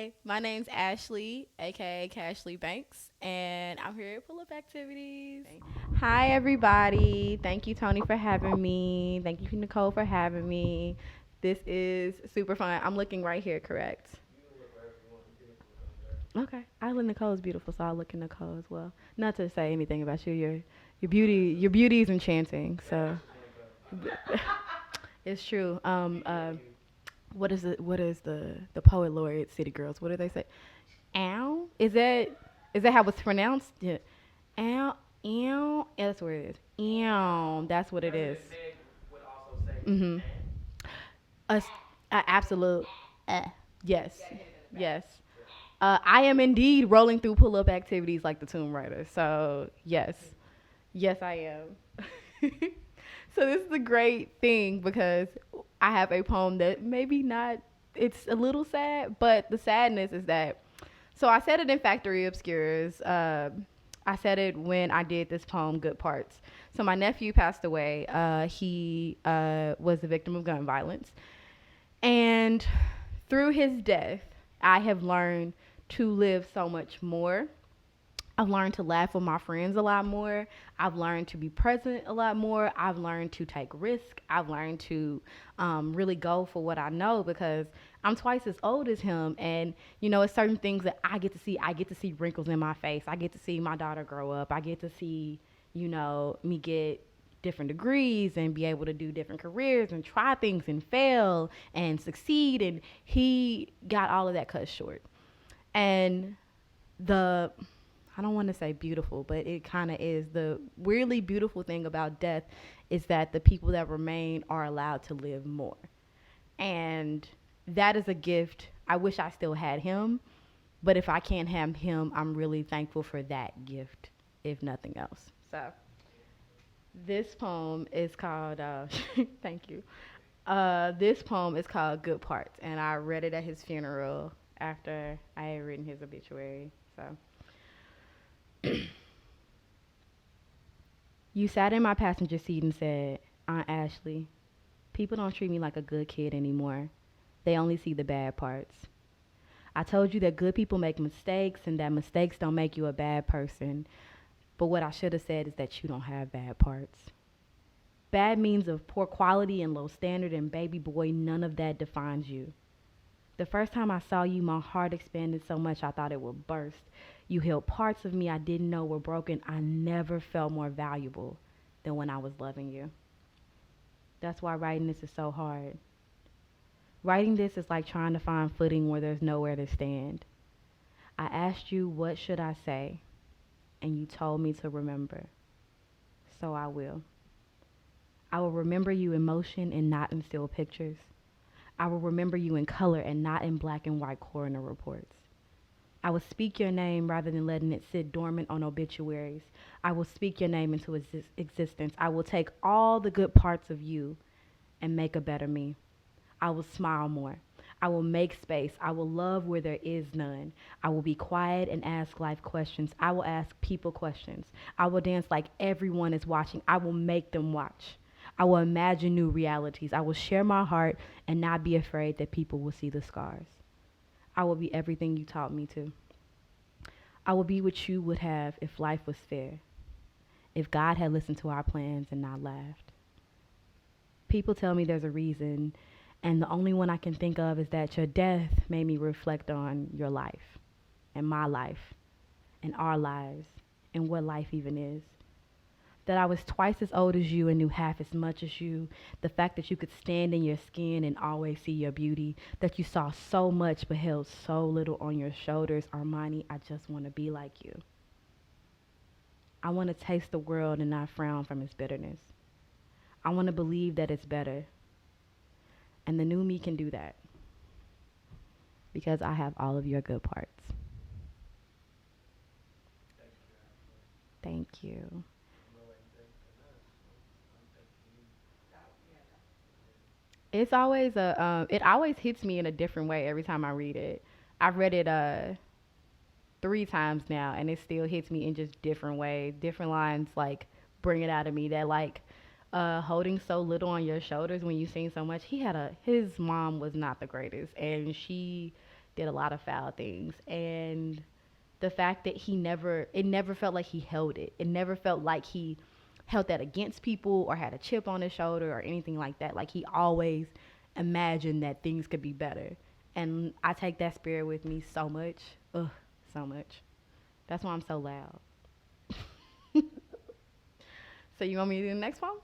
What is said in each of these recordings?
Hi, my name's Ashley, aka Kashlee Banx, and I'm here at Pull Up Activities. Hi, everybody. Thank you, Tony, for having me. Thank you, Nicole, for having me. This is super fun. I'm looking right here, correct? Okay. I look Nicole is beautiful, so I'll look at Nicole as well. Not to say anything about you. Your beauty is enchanting. So it's true. What is the poet laureate City Girls? What do they say? Ow? Is that how it's pronounced? Yeah. Ow, ow. Yeah, that's what it is. Ow. That's what it is. Mhm. A, a absolute. Uh, yes. Yes. I am indeed rolling through pull-up activities like the Tomb Raider. So yes, yes, I am. So this is a great thing because I have a poem that maybe not. It's a little sad, but the sadness is that. So I said it in Factory Obscures. I said it when I did this poem, Good Parts. So my nephew passed away. He was the victim of gun violence, and through his death, I have learned to live so much more. I've learned to laugh with my friends a lot more. I've learned to be present a lot more. I've learned to take risk. I've learned to really go for what I know because I'm twice as old as him. And, it's certain things that I get to see. I get to see wrinkles in my face. I get to see my daughter grow up. I get to see, me get different degrees and be able to do different careers and try things and fail and succeed. And he got all of that cut short. And the I don't want to say beautiful, but it kind of is. The weirdly beautiful thing about death is that the people that remain are allowed to live more. And that is a gift. I wish I still had him, but if I can't have him, I'm really thankful for that gift, if nothing else. So, this poem is called, thank you. This poem is called Good Parts, and I read it at his funeral after I had written his obituary. So, you sat in my passenger seat and said, Aunt Ashley, people don't treat me like a good kid anymore. They only see the bad parts. I told you that good people make mistakes and that mistakes don't make you a bad person. But what I should have said is that you don't have bad parts. Bad means of poor quality and low standard, and baby boy, none of that defines you. The first time I saw you, my heart expanded so much I thought it would burst. You healed parts of me I didn't know were broken. I never felt more valuable than when I was loving you. That's why writing this is so hard. Writing this is like trying to find footing where there's nowhere to stand. I asked you, what should I say? And you told me to remember. So I will. I will remember you in motion and not in still pictures. I will remember you in color and not in black and white coroner reports. I will speak your name rather than letting it sit dormant on obituaries. I will speak your name into existence. I will take all the good parts of you and make a better me. I will smile more. I will make space. I will love where there is none. I will be quiet and ask life questions. I will ask people questions. I will dance like everyone is watching. I will make them watch. I will imagine new realities. I will share my heart and not be afraid that people will see the scars. I will be everything you taught me to. I will be what you would have if life was fair, if God had listened to our plans and not laughed. People tell me there's a reason, and the only one I can think of is that your death made me reflect on your life, and my life, and our lives, and what life even is. That I was twice as old as you and knew half as much as you. The fact that you could stand in your skin and always see your beauty. That you saw so much but held so little on your shoulders. Armani, I just want to be like you. I want to taste the world and not frown from its bitterness. I want to believe that it's better. And the new me can do that because I have all of your good parts. Thank you. It always hits me in a different way every time I read it. I've read it 3 times now, and it still hits me in just different ways. Different lines like bring it out of me that like holding so little on your shoulders when you've seen so much. His mom was not the greatest, and she did a lot of foul things. And the fact that it never felt like he held it. It never felt like he held that against people or had a chip on his shoulder or anything like that. Like he always imagined that things could be better. And I take that spirit with me so much. Ugh, so much. That's why I'm so loud. So you want me to do the next one? Is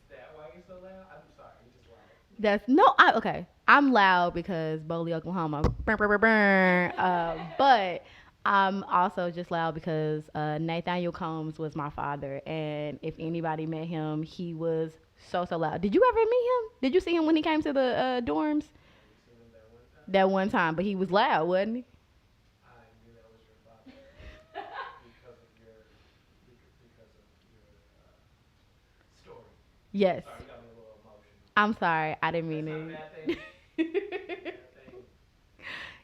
that why you're so loud? I'm sorry, you're just loud. That's no, I okay. I'm loud because Boley, Oklahoma. Burr, burr, burr, burr. But I'm also just loud because Nathaniel Combs was my father, and if anybody met him, he was so loud. Did you ever meet him? Did you see him when he came to the dorms? That one time, but he was loud, wasn't he? I knew that was your father because of your story. Yes. Sorry, you got me a little emotional. I'm sorry. I didn't mean That's it. not a bad thing.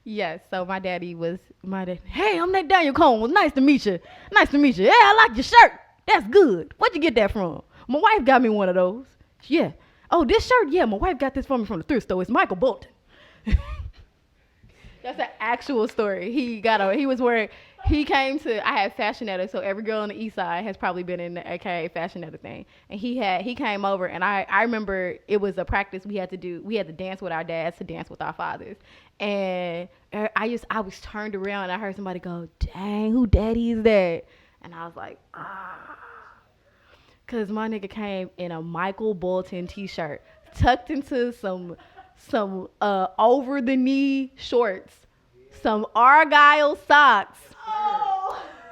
Yes, so my daddy was my dad. Hey, I'm Nathaniel Combs. Nice to meet you. Nice to meet you. Yeah, I like your shirt. That's good. Where'd you get that from? My wife got me one of those. Yeah. Oh, this shirt? Yeah, my wife got this for me from the thrift store. It's Michael Bolton. That's an actual story. He came to, I had Fashionetta, so every girl on the east side has probably been in the AKA Fashionetta thing. And he came over, and I remember it was a practice we had to dance with our dads to dance with our fathers. And I was turned around and I heard somebody go, dang, who daddy is that? And I was like, ah. Cause my nigga came in a Michael Bolton t-shirt, tucked into some over the knee shorts, some Argyle socks,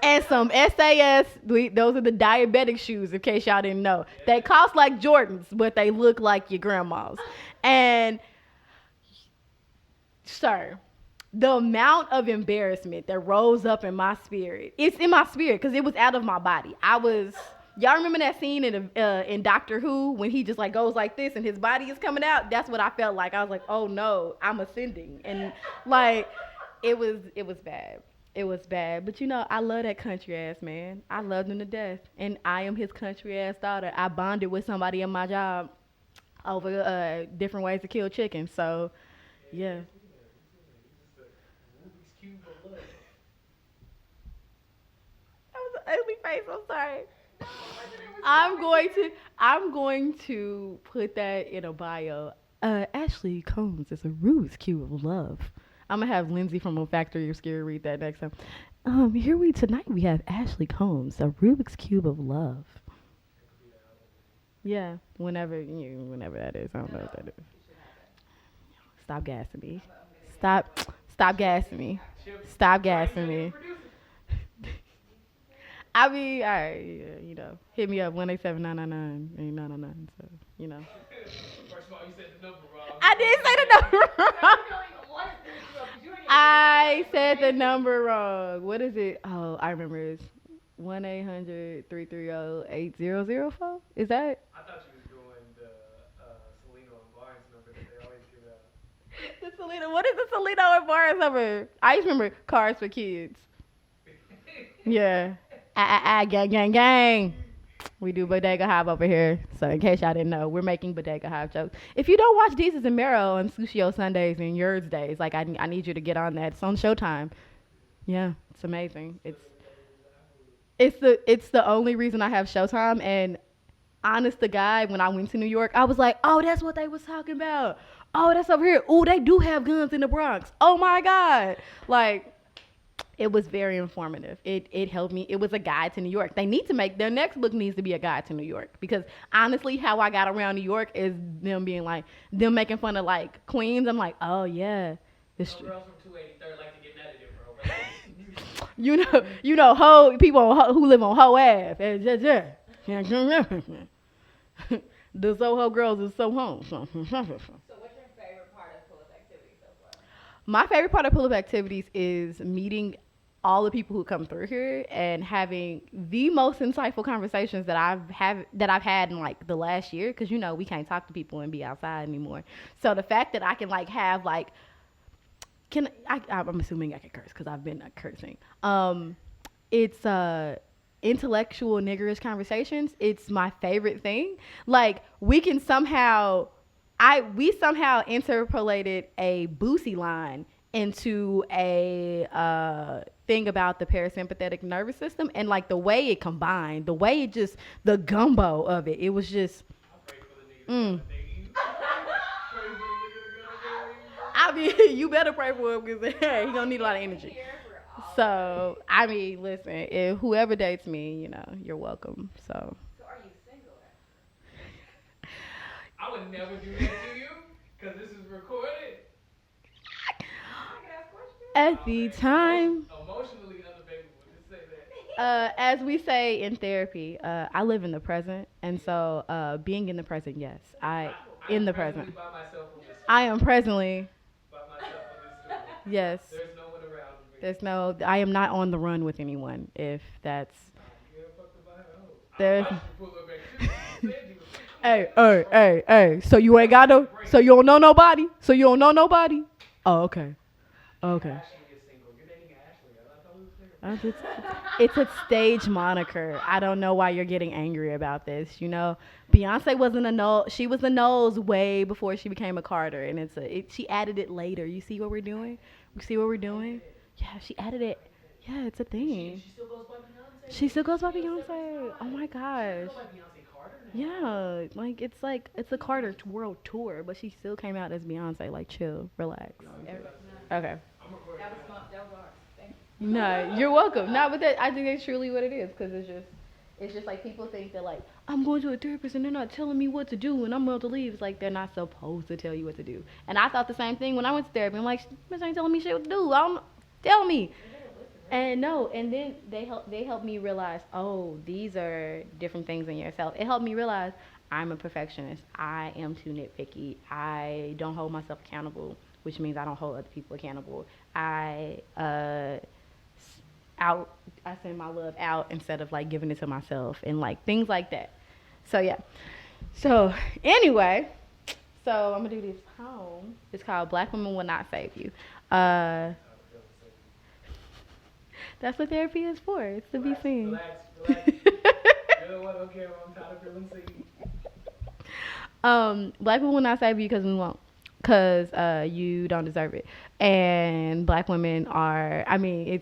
and some SAS. Those are the diabetic shoes, in case y'all didn't know. They cost like Jordans, but they look like your grandma's. And sir, the amount of embarrassment that rose up in my spirit, it's in my spirit because it was out of my body. Y'all remember that scene in Doctor Who when he just like goes like this and his body is coming out? That's what I felt like. I was like, oh no, I'm ascending. And like, it was bad. It was bad. But you know, I love that country ass man. I loved him to death. And I am his country ass daughter. I bonded with somebody in my job over different ways to kill chicken. So, yeah. That was an ugly face. I'm sorry. I'm going to put that in a bio. Ashley Combs is a Rubik's Cube of love. I'm gonna have Lindsay from A Factory of Scary read that next time. Tonight we have Ashley Combs, a Rubik's Cube of love. Yeah, whenever that is. I don't know what that is. Stop gassing me. Stop gassing me. Stop gassing me. I mean, all right, yeah, hit me up 187-999-8999. So, First of all, you said the number wrong. I did say the number wrong. I said the number wrong. What is it? Oh, I remember. It's 1-800-330-8004. Is that? I thought you was doing the Selena and Barnes number that they always give out. The Selena. What is the Selena and Barnes number? I just remember Cars for Kids. Yeah. Gang. We do Bodega Hive over here. So in case y'all didn't know, we're making Bodega Hive jokes. If you don't watch Jesus and Mero on Sushio Sundays and Yours Days, like I need you to get on that. It's on Showtime. Yeah, it's amazing. It's the only reason I have Showtime. And honest to God, when I went to New York, I was like, oh, that's what they was talking about. Oh, that's over here. Oh, they do have guns in the Bronx. Oh my God. Like, it was very informative. It helped me. It was a guide to New York. They need to make, their next book needs to be a guide to New York, because honestly, how I got around New York is them making fun of like Queens. I'm like, oh yeah. Girls from 283rd like to get nutted, bro. People who live on Ho Ave. The Soho girls is so home. So what's your favorite part of pull-up activities so far? My favorite part of pull-up activities is meeting all the people who come through here and having the most insightful conversations that I've had in like the last year, because we can't talk to people and be outside anymore. So the fact that I can like have like, I'm assuming I can curse because I've been cursing. It's intellectual niggerish conversations. It's my favorite thing. Like we somehow interpolated a Boosie line into a thing about the parasympathetic nervous system, and like the way it combined, the way it just, the gumbo of it, it was just, I pray for the nigga to mm. God dang you. Pray for the nigga to God dang you, bro. I mean, you better pray for him because hey, he gonna need a lot of energy. Here for all of So, I mean, listen, if whoever dates me, you know, you're welcome. So, it. So are you single? I would never do that to you, because this is recorded. I can ask questions. at the time, Emotionally unavailable, just say that. as we say in therapy, I live in the present, and so being in the present, yes, in the present. By myself on this I am presently, by myself on this stool. yes. There's no one around me. There's no, I am not on the run with anyone. If that's, You ever fucked about it? Oh. there's. I should pull her back too. You said you was- Hey. So you ain't got no. So you don't know nobody. So you don't know nobody. Oh, okay. Okay. Ashley is single. You're dating Ashley. I thought we was married. It's a stage moniker. I don't know why you're getting angry about this. You know, Beyonce wasn't a no. She was a nose way before she became a Carter, and she added it later. You see what we're doing? You see what we're doing? Yeah, she added it. Yeah, it's a thing. She still goes by Beyonce. She still goes by Beyonce. Oh my gosh. She goes by Beyonce Carter now. Yeah, like it's a Carter world tour, but she still came out as Beyonce. Like, chill, relax. Okay. I'm recording. That was ours. Thank you. No, you're welcome. No, but I think that's truly what it is, because it's just like people think that like I'm going to a therapist and they're not telling me what to do and I'm about to leave. It's like they're not supposed to tell you what to do. And I thought the same thing when I went to therapy. I'm like, Miss ain't telling me shit what to do. Tell me. And no, and then they helped me realize, oh, these are different things in yourself. It helped me realize I'm a perfectionist. I am too nitpicky. I don't hold myself accountable, which means I don't hold other people accountable. I send my love out instead of like giving it to myself and like things like that. So yeah. So anyway, I'm gonna do this poem. It's called "Black Women Will Not Save You." That's what therapy is for. It's to be seen. Relax. You know what? Okay, I'm tired of feeling seen. Black women will not save you because we won't. Because you don't deserve it. And black women are, I mean,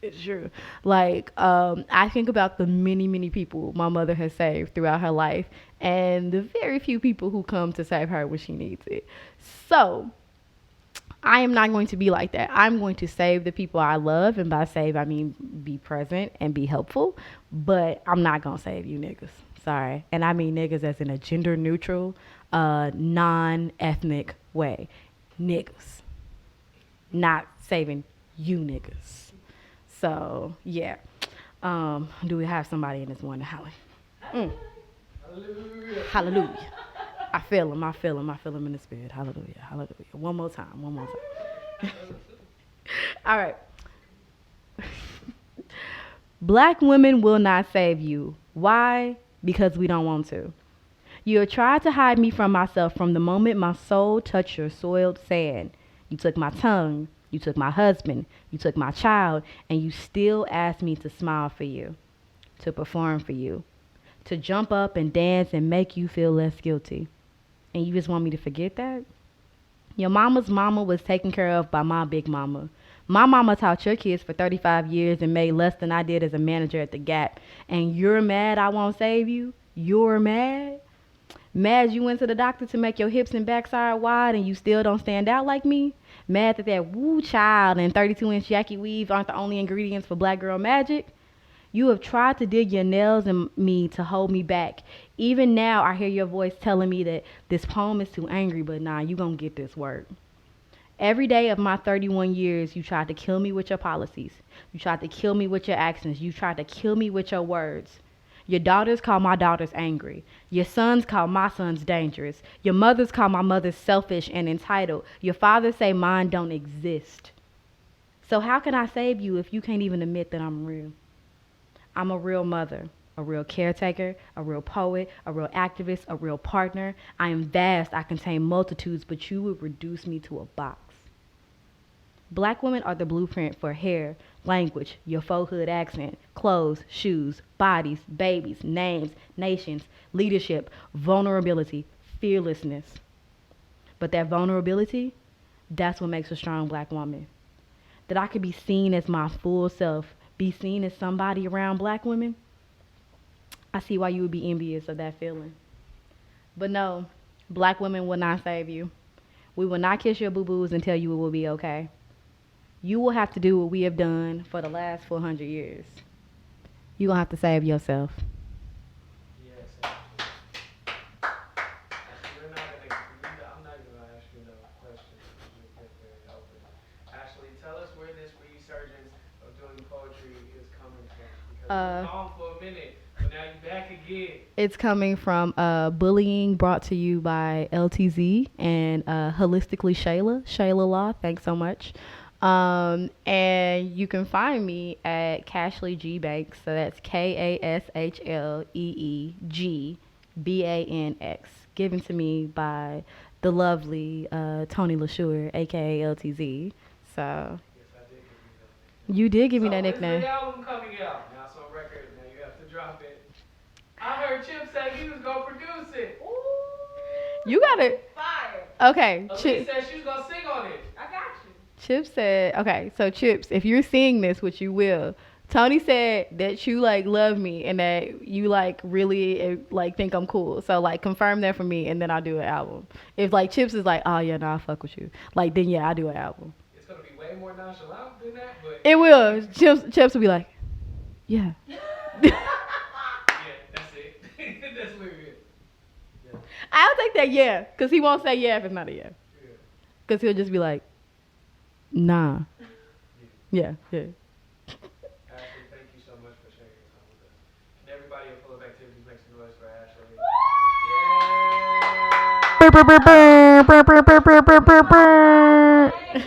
it's true. Like, I think about the many people my mother has saved throughout her life and the very few people who come to save her when she needs it. So, I am not going to be like that. I'm going to save the people I love, and by save, I mean be present and be helpful, but I'm not going to save you niggas. Sorry. And I mean niggas as in a gender neutral, non-ethnic way. Niggas. Not saving you niggas. So, yeah. Do we have somebody in this morning? Hallelujah. Hallelujah. I feel him in the spirit. Hallelujah. One more time. All right. Black women will not save you. Why? Because we don't want to. You have tried to hide me from myself from the moment my soul touched your soiled sand. You took my tongue. You took my husband. You took my child. And you still asked me to smile for you, to perform for you, to jump up and dance and make you feel less guilty. And you just want me to forget that? Your mama's mama was taken care of by my big mama. My mama taught your kids for 35 years and made less than I did as a manager at the Gap. And you're mad I won't save you? You're mad? Mad you went to the doctor to make your hips and backside wide and you still don't stand out like me? Mad that woo child and 32-inch Jackie weave aren't the only ingredients for black girl magic? You have tried to dig your nails in me to hold me back. Even now, I hear your voice telling me that this poem is too angry, but nah, you gonna get this work. Every day of my 31 years, you tried to kill me with your policies. You tried to kill me with your actions. You tried to kill me with your words. Your daughters call my daughters angry. Your sons call my sons dangerous. Your mothers call my mothers selfish and entitled. Your fathers say mine don't exist. So how can I save you if you can't even admit that I'm real? I'm a real mother, a real caretaker, a real poet, a real activist, a real partner. I am vast, I contain multitudes, but you would reduce me to a box. Black women are the blueprint for hair, language, your faux hood accent, clothes, shoes, bodies, babies, names, nations, leadership, vulnerability, fearlessness. But that vulnerability That's what makes a strong black woman. That I could be seen as my full self, be seen as somebody around black women. I see why you would be envious of that feeling. But no, black women will not save you. We will not kiss your boo boos and tell you it will be okay. You will have to do what we have done for the last 400 years. You're going to have to save yourself. Yes, actually. Actually, we're not gonna. I'm not even gonna ask you no questions because you've been very open. Actually, tell us where this resurgence of doing poetry is coming from because you were Uh, gone for a minute, but now you're back again. it's coming from bullying brought to you by LTZ and Holistically Shayla Law. Thanks so much. And you can find me at Kashlee G Banx. So that's KashleeGBanx. Given to me by the lovely Tony LaSure, aka LTZ. So Yes, I did give you that nickname. you did give me So that when's nickname. the album coming out? Now it's on record. Now you have to drop it. I heard Chip say he was gonna produce it. Ooh. You gotta. Fire. Okay, Elise Chip. said she was gonna sing on it. I got you. Chip said, okay, so Chips, if you're seeing this, which you will, Tony said that you like love me and that you like really like think I'm cool. So like confirm that for me and then I'll do an album. If like Chips is like, oh yeah, no, I fuck with you. Like then yeah, I'll do an album. It's gonna be way more nonchalant than that, but It will. Chips will be like, yeah. yeah, that's it. That's what it is. Yeah, I'll take that yeah, because he won't say yeah if it's not a yeah. yeah, Because he'll just be like, nah. yeah. Yeah. Ashley, thank you so much for sharing your time with us. Can everybody at Full of Activities make some noise for Ashley? Yeah. Hey,